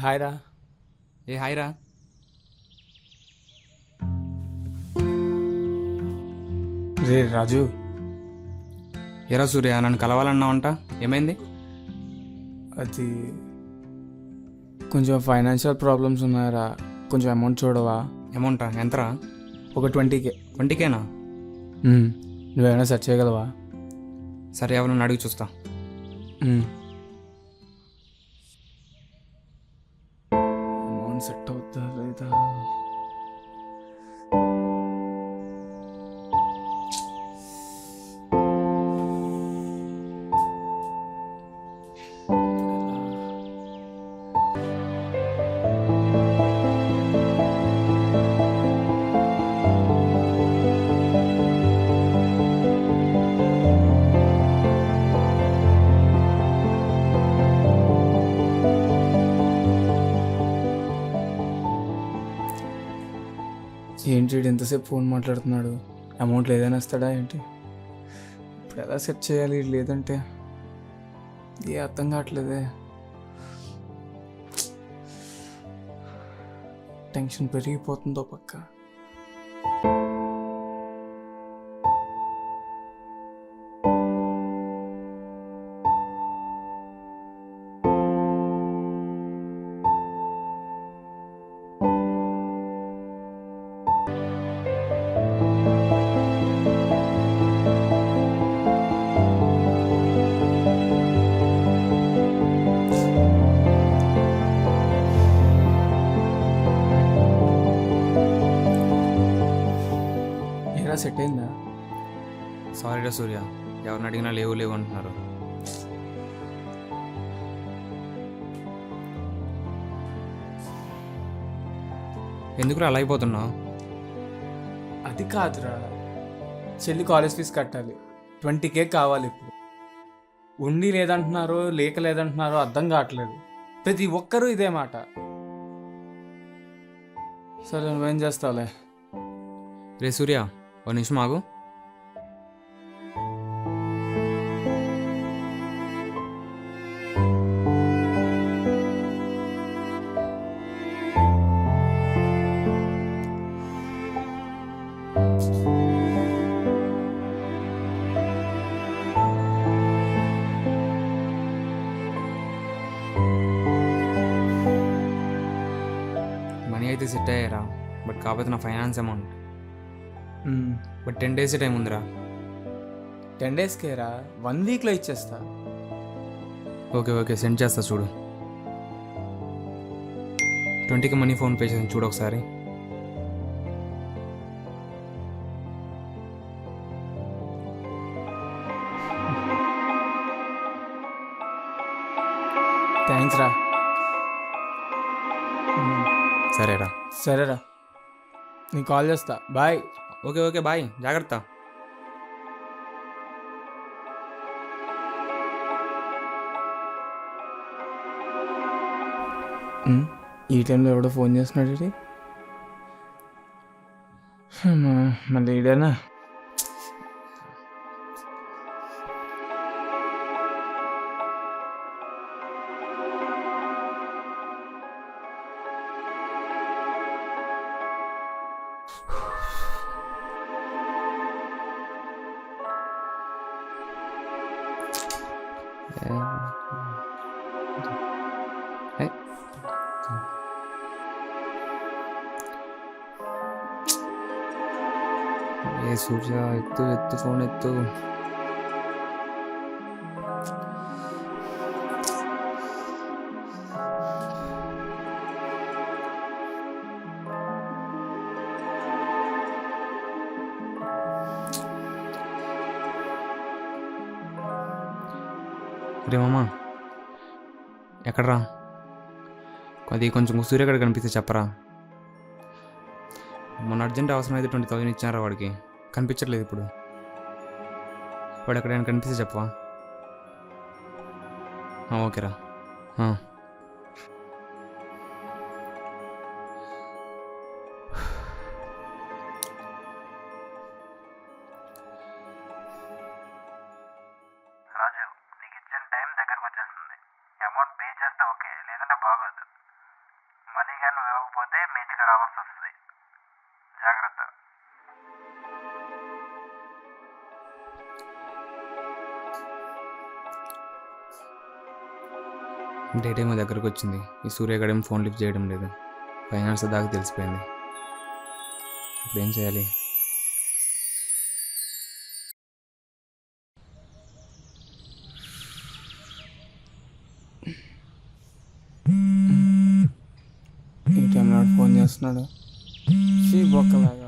Hi రా. ఏ hi రా. రే రాజు, ఎరా సూర్య, నన్ను కలవాలన్నావంట, ఏమైంది? అది కొంచెం ఫైనాన్షియల్ ప్రాబ్లమ్స్ ఉన్నాయరా, కొంచెం అమౌంట్ చూడవా? అమౌంటా? ఎంతరా? ఒక 20K. 20Kనా? నువ్వేమైనా సెర్చ్ చేయగలవా? సరే, ఎవరన్నా అడిగి చూస్తా. అమౌంట్ సెట్ అవుతా లేదా? ఏంటి ఎంతసేపు ఫోన్ మాట్లాడుతున్నాడు? అమౌంట్ లేదని వస్తాడా ఏంటి? ఇప్పుడు ఎలా సెట్ చేయాలి లేదంటే? ఏ అర్థం కావట్లేదే. టెన్షన్ పెరిగిపోతుందో పక్క. సెట్ అయిందా? సారీరా సూర్య, ఎవరిని అడిగినా లేవు లేవు అంటున్నారు. ఎందుకు అలా అయిపోతున్నావు? అది కాదురా, చెల్లి కాలేజ్ ఫీజు కట్టాలి, 20K కావాలి. ఇప్పుడు ఉండి లేదంటున్నారో లేక లేదంటున్నారో అర్థం కావట్లేదు. ప్రతి ఒక్కరూ ఇదే మాట. సరే, నువ్వేం చేస్తావులే. రే సూర్య, ఒక నిమిషం ఆగు. మనీ అయితే సెట్ అయ్యారా, బట్ కాకపోతే నా finance amount. But 10 days time ఉందిరా. 10 daysకే రా, 1 weekలో ఇచ్చేస్తా. ఓకే ఓకే, సెండ్ చేస్తా చూడు. 20K మనీ ఫోన్పే చేసి చూడు ఒకసారి. థ్యాంక్స్ రా. సరేరా. సరేరా, నేను కాల్ చేస్తా. బాయ్. ఓకే ఓకే, బాయ్, జాగ్రత్త. ఈ టైంలో ఎవడో ఫోన్ చేస్తున్నాడు ఇది? మళ్ళీ ఈడేనా? ఏ సూర్య, ఎత్తు ఎత్తు, ఫోన్ ఎత్తు. రే మామా, ఎక్కడరా? అది కొంచెం సూర్య ఎక్కడ కనిపిస్తే చెప్పరా. మొన్న అర్జెంట్ అవసరం అయితే 20,000 ఇచ్చారా వాడికి, కనిపించట్లేదు ఇప్పుడు. వాడు ఎక్కడైనా కనిపిస్తే చెప్పవా? ఓకేరా. రాజు, నీకు ఇచ్చిన టైం దగ్గరకు వచ్చేస్తుంది. అమౌంట్ పే చేస్తే ఓకే, లేదంటే బాగోదు. లేకపోతే మీ ఇంటికి రావాల్సి వస్తుంది. జాగ్రత్త. డేట్ ఏమో దగ్గరకు వచ్చింది. ఈ సూర్యగడేమో ఫోన్ లిఫ్ట్ చేయడం లేదు. ఫైనాన్స్ దాకా తెలిసిపోయింది. ఇప్పుడు ఏం చేయాలి? ఇంకెన్నాడు ఫోన్ చేస్తున్నాడు? చీ బొక్కలాగా.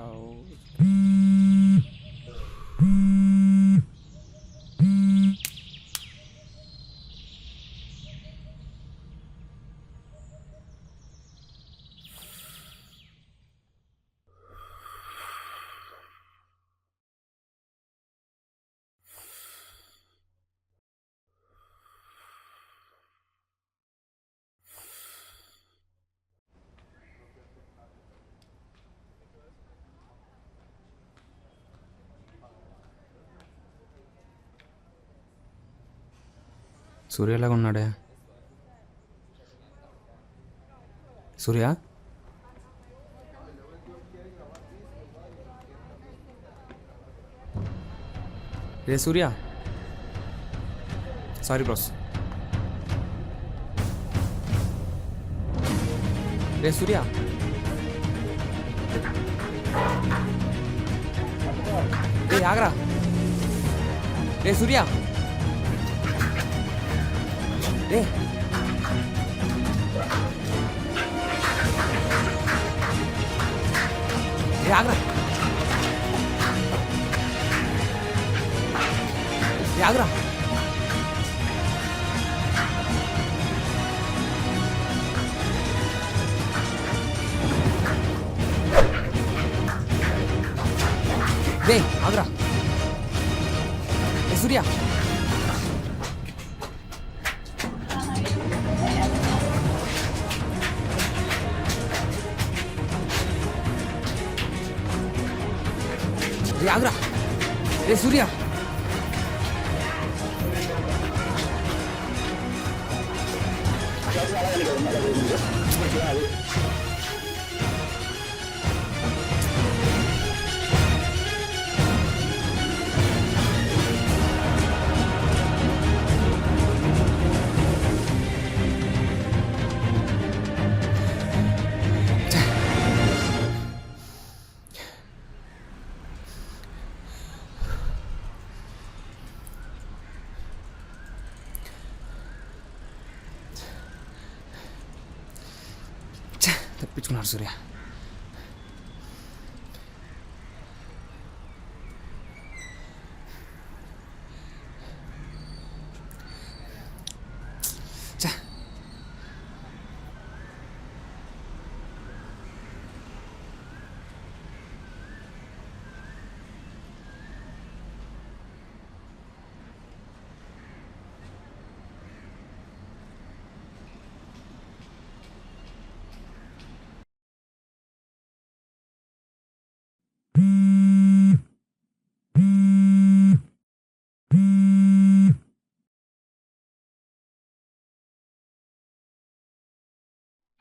సూర్య ఎలాగా ఉన్నాడే? సూర్య, రే సూర్య. Sorry boss. రే సూర్య, రే ఆగరా. రే సూర్య, రే ఆగరా. ఆగరా. రే ఆగరా. సూర్య, ఆగరా. రే సూర్య, తప్పించుకున్నాడు సూర్య.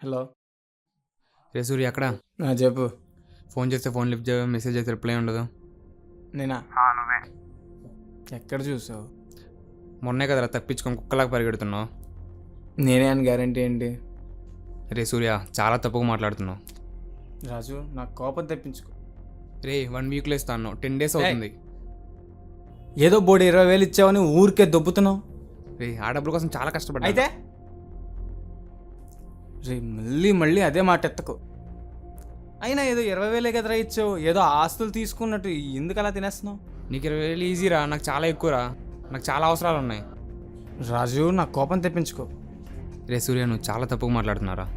హలో. రే సూర్య, ఎక్కడ? చెప్పు. ఫోన్ చేస్తే ఫోన్ లిఫ్ట్ చేయవు, మెసేజ్ చేస్తే రిప్లై ఉండదు. నేనా? నువ్వే. ఎక్కడ చూసావు? మొన్నే కదరా తప్పించుకొని కుక్కలాగా పరిగెడుతున్నావు. నేనే అని గ్యారంటీ ఏంటి? రే సూర్య, చాలా తప్పుగా మాట్లాడుతున్నావు. రాజు, నాకు కోపం తెప్పించుకో. రే 1 వీక్లో ఇస్తాను, 10 days అవుతుంది. ఏదో బోర్డు 20,000 ఇచ్చావని ఊరికే దొబ్బుతున్నావు. రే ఆ డబ్బుల కోసం చాలా కష్టపడ్డా. అయితే రే మళ్ళీ మళ్ళీ అదే మాట ఎత్తకు. అయినా ఏదో 20,000 కదరా ఇచ్చావు, ఏదో ఆస్తులు తీసుకున్నట్టు ఎందుకు అలా తినేస్తున్నావు? నీకు 20,000 ఈజీరా, నాకు చాలా ఎక్కువరా. నాకు చాలా అవసరాలు ఉన్నాయి. రాజు, నాకు కోపం తెప్పించుకో. రే సూర్య, నువ్వు చాలా తప్పుగా మాట్లాడుతున్నారా.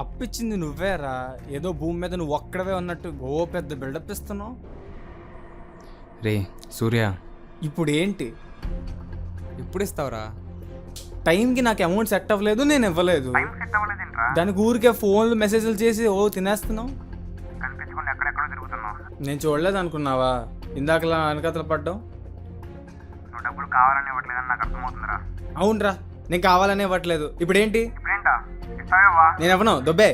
అప్పిచ్చింది నువ్వేరా. ఏదో భూమి మీద నువ్వు ఒక్కడవే ఉన్నట్టు ఓ పెద్ద బిల్డప్ ఇస్తున్నావు. రే సూర్య, ఇప్పుడు ఏంటి? ఎప్పుడు ఇస్తావురా? టైంకి నాకు అమౌంట్ సెట్ అవ్వలేదు, నేను ఇవ్వలేదు. సెట్ అవ్వలేదేంట్రా? దానికి ఊరికే ఫోన్లు మెసేజ్లు చేసి తినేస్తున్నావు. కనిపించకుండా ఎక్కడెక్కడో తిరుగుతున్నావు. నేను చూడలేదు అనుకున్నావా ఇందాకలా వెనకతలు పడ్డావు? నువ్వు డబ్బులు కావాలని ఇవ్వట్లేదని నాకు అర్థమవుతుందిరా. అవునరా, నేను కావాలనే ఇవ్వట్లేదు. ఇప్పుడేంటి? ఇప్పుడేంటా? ఇస్తావేవా? నేను ఇవ్వను, దొబ్బే.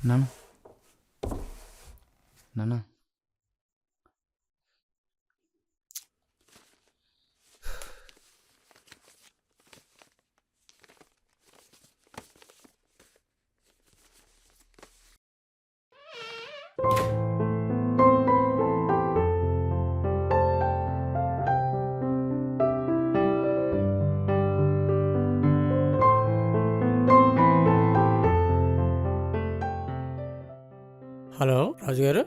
నాన్న నాన్న హలో రాజు గారు.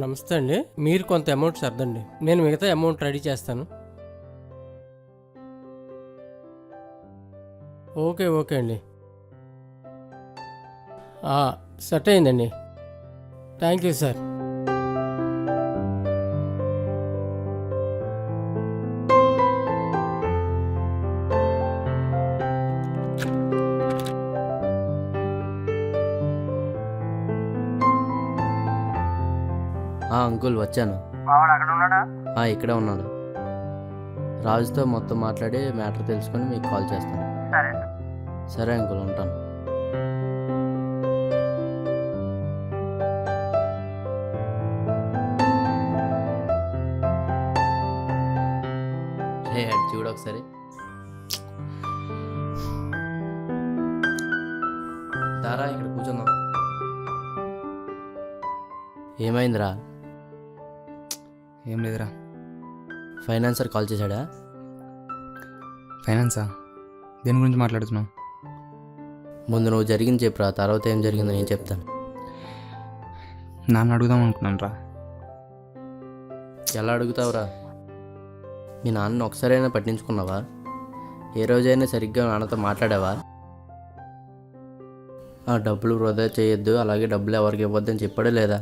నమస్తే అండి. మీరు కొంత అమౌంట్ సర్దండి, నేను మిగతా అమౌంట్ రెడీ చేస్తాను. ఓకే ఓకే అండి. సెట్ అయిందండి. Thank you sir. అంకుల్ వచ్చాను. బావాడు అక్కడ ఉన్నాడా? ఇక్కడే ఉన్నాడు. రాజుతో మొత్తం మాట్లాడి మ్యాటర్ తెలుసుకొని మీకు కాల్ చేస్తాను. సరే. సరే అంకుల్, ఉంటాను. చూడు ఒకసారి. దారా ఇక్కడ కూర్చుందాం. ఏమైందిరా? ఏం లేదురా. ఫైనాన్సర్ కాల్ చేశాడా? ఫైనాన్సా? దేని గురించి మాట్లాడుతున్నావు? ముందు నువ్వు జరిగింది చెప్పురా, తర్వాత ఏం జరిగిందో నేను చెప్తాను. నాన్న అడుగుదాం అనుకున్నాను రా. ఎలా అడుగుతావురా? మీ నాన్నని ఒకసారైనా పట్టించుకున్నావా? ఏ రోజైనా సరిగ్గా నాన్నతో మాట్లాడావా? డబ్బులు వృధా చేయొద్దు, అలాగే డబ్బులు ఎవరికి ఇవ్వద్దని చెప్పాడే లేదా?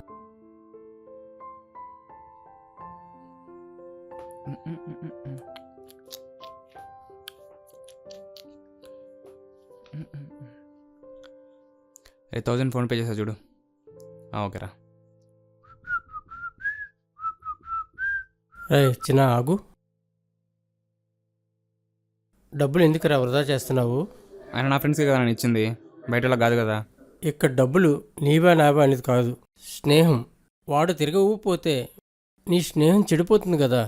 ఏ 1000 ఫోన్పే చేసా చూడు. ఓకేరా. చిన్న ఆగు. డబ్బులు ఎందుకురా వృధా చేస్తున్నావు? ఆయన నా ఫ్రెండ్స్కి కదా నేను ఇచ్చింది, బయటలా కాదు కదా. ఇక్కడ డబ్బులు నీవా నావా అనేది కాదు, స్నేహం. వాడు తిరగకపోతే నీ స్నేహం చెడిపోతుంది కదా.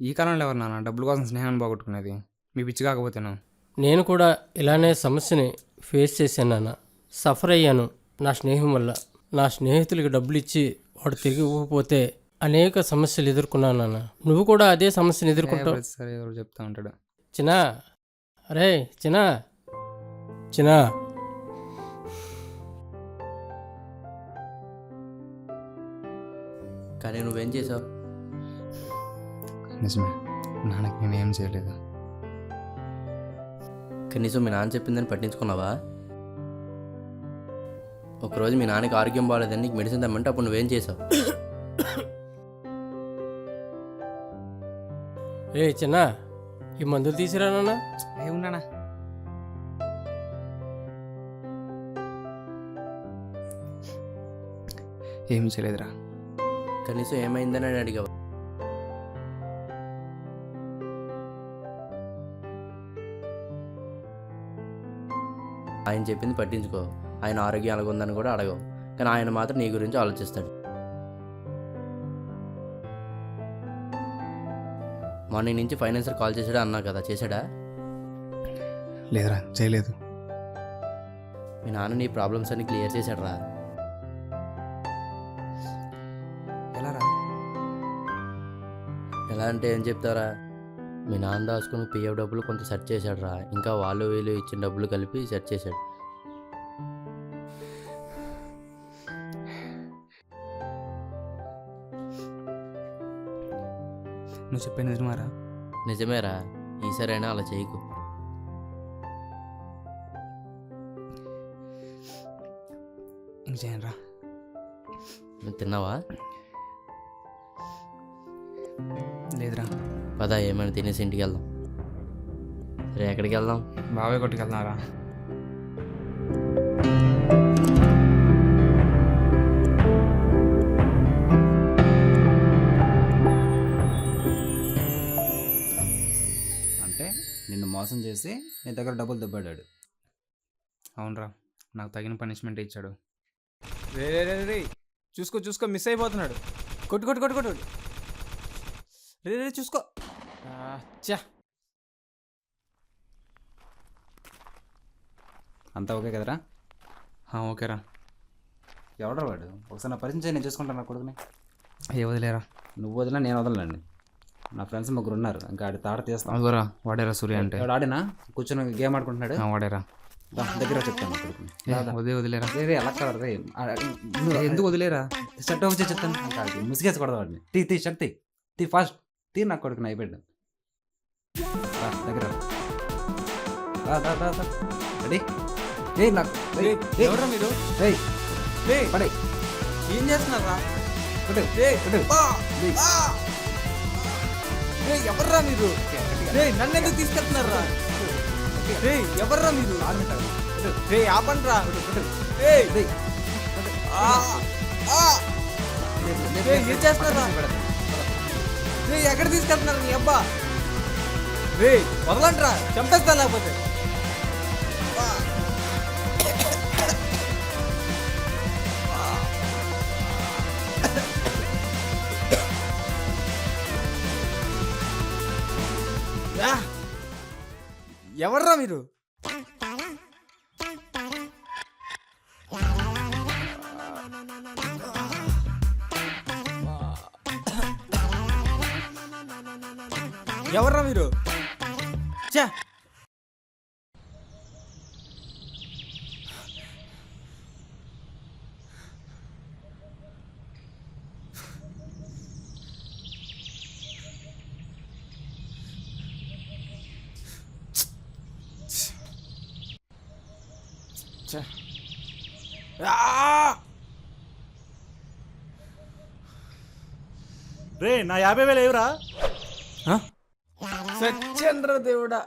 ఈ కాలంలో ఎవరు నాన్న డబ్బుల కోసం స్నేహాన్ని పోగొట్టుకునేది? మీ పిచ్చి కాకపోతేనా? నేను కూడా ఇలానే సమస్యని ఫేస్ చేశాను నాన్న. సఫర్ అయ్యాను నా స్నేహం వల్ల. నా స్నేహితులకి డబ్బులు ఇచ్చి వాడు తిరిగి ఇవ్వకపోతే అనేక సమస్యలు ఎదుర్కొన్నాను నాన్న. నువ్వు కూడా అదే సమస్యను ఎదుర్కొంటావు. సరే ఎవరు చెప్తా ఉంటాడు. చిన్నా, అరే చిన్నా, చిన్నా. కానీ నువ్వేం చేసావు? నిజమే, నాన్నకి నేను ఏం చేయలేదు. కనీసం మీ నాన్న చెప్పిందని పట్టించుకున్నావా? ఒకరోజు మీ నాన్నకి ఆరోగ్యం బాగాలేదని నీకు మెడిసిన్ తెమ్మంటే అప్పుడు నువ్వేం చేసావు? చిన్నా, ఈ మందులు తీసిరా నాన్న. ఉన్నానా? ఏం చేయలేదురా. కనీసం ఏమైందని అడిగావు? ఆయన చెప్పింది పట్టించుకో, ఆయన ఆరోగ్యం ఎలాగుందని కూడా అడగవు, కానీ ఆయన మాత్రం నీ గురించి ఆలోచిస్తాడు. మార్నింగ్ నుంచి ఫైనాన్సర్ కాల్ చేశాడా అన్నా కదా, చేశాడా? లేదురా, చేయలేదు. మీ నాన్న నీ ప్రాబ్లమ్స్ అన్ని క్లియర్ చేశాడు రా. ఎలా రా? ఎలా అంటే ఏం చెప్తారా? మీ నాన్న దాచుకుని పిఎఫ్ డబ్బులు కొంత సెట్ చేశాడు రా, ఇంకా వాళ్ళు వీళ్ళు ఇచ్చిన డబ్బులు కలిపి సెట్ చేశాడు. నువ్వు చెప్పేది నిజమారా? నిజమేరా, ఈసారైనా అలా చేయకు. ఇంక చేయనురా. నువ్వు తిన్నావా? లేదురా. పదా, ఏమైనా తినేసి ఇంటికి వెళ్దాం. సరే, ఎక్కడికి వెళ్దాం? బాబాయ్ కొట్టుకెళ్తున్నారా? అంటే నిన్ను మోసం చేసి నీ దగ్గర డబ్బులు దెబ్బడాడు. అవునరా, నాకు తగిన పనిష్మెంట్ ఇచ్చాడు. రే రే రే రే చూసుకో మిస్ అయిపోతున్నాడు. కొట్టు రే రే చూసుకో. చా అంతా ఓకే కదరా? ఓకేరా. ఎవడరా వాడు? ఒకసారి నా పరిచయం చేయి, నేను చూసుకుంటాను నా కొడుకుని. ఏ వదిలేరా. నువ్వు వదిలినా నేను వదలండి. నా ఫ్రెండ్స్ ముగ్గురు ఉన్నారు, ఇంకా ఆడి తాట తీస్తాను. అదిగోరా వాడేరా సూర్య అంటే. ఎవడు ఆడినా కూర్చొని గేమ్ ఆడుకుంటున్నాడు. వాడేరా. దగ్గర చెప్తాను నా కొడుకుని. వదిలేరా. రే అలా కదా రే, ఎందుకు వదిలేరా. షర్ట్ వచ్చి చెప్తాను. ముసిగేసుకోడదు వాడిని. తీ షర్ట్ తీ ఫాస్ట్ తీ, నా కొడుకుని అయిపోయాడు. దగ్గర రెడీ. ఎవరా మీరు? పడే ఏం చేస్తున్నారా? ఎవర్రా మీరు? నన్ను ఎందుకు తీసుకెళ్తున్నారా? ఎవర్రా మీరు? ఆపండ్రా. ఏం చేస్తున్నారా? ఎక్కడ తీసుకెళ్తున్నారు నీ అబ్బా? వదలండ్రా, చంపేస్తా లేకపోతే. ఎవర్రా మీరు? ఎవర్రా మీరు? చా రే నా 50,000 ఏవరా? సత్యేంద్ర దేవుడా,